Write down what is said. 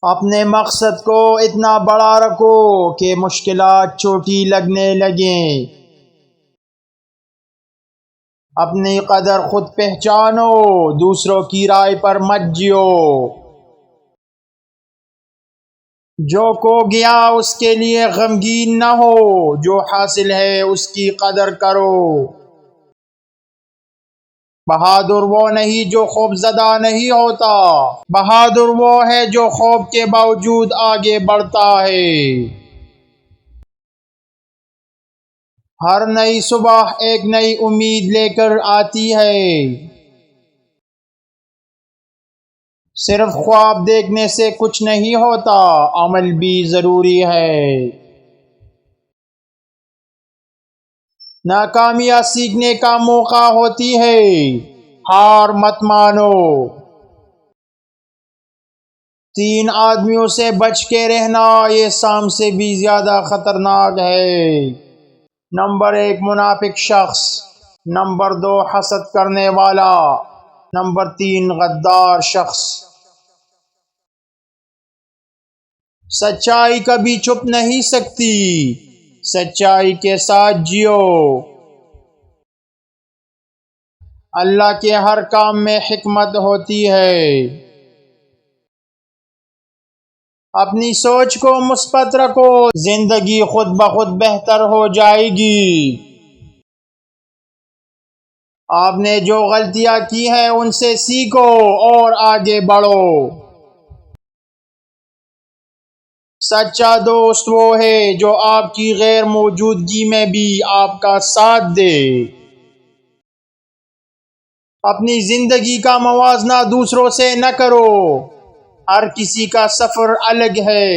اپنے مقصد کو اتنا بڑا رکھو کہ مشکلات چھوٹی لگنے لگیں۔ اپنی قدر خود پہچانو، دوسروں کی رائے پر مت جیو۔ جو کھو گیا اس کے لیے غمگین نہ ہو، جو حاصل ہے اس کی قدر کرو۔ بہادر وہ نہیں جو خوف زدہ نہیں ہوتا، بہادر وہ ہے جو خوف کے باوجود آگے بڑھتا ہے۔ ہر نئی صبح ایک نئی امید لے کر آتی ہے۔ صرف خواب دیکھنے سے کچھ نہیں ہوتا، عمل بھی ضروری ہے۔ ناکامیاں سیکھنے کا موقع ہوتی ہے، ہار مت مانو۔ 3 آدمیوں سے بچ کے رہنا یہ سام سے بھی زیادہ خطرناک ہے۔ نمبر 1 منافق شخص، نمبر 2 حسد کرنے والا، نمبر 3 غدار شخص۔ سچائی کبھی چھپ نہیں سکتی، سچائی کے ساتھ جیو۔ اللہ کے ہر کام میں حکمت ہوتی ہے۔ اپنی سوچ کو مثبت رکھو، زندگی خود بخود بہتر ہو جائے گی۔ آپ نے جو غلطیاں کی ہیں ان سے سیکھو اور آگے بڑھو۔ سچا دوست وہ ہے جو آپ کی غیر موجودگی میں بھی آپ کا ساتھ دے۔ اپنی زندگی کا موازنہ دوسروں سے نہ کرو، ہر کسی کا سفر الگ ہے۔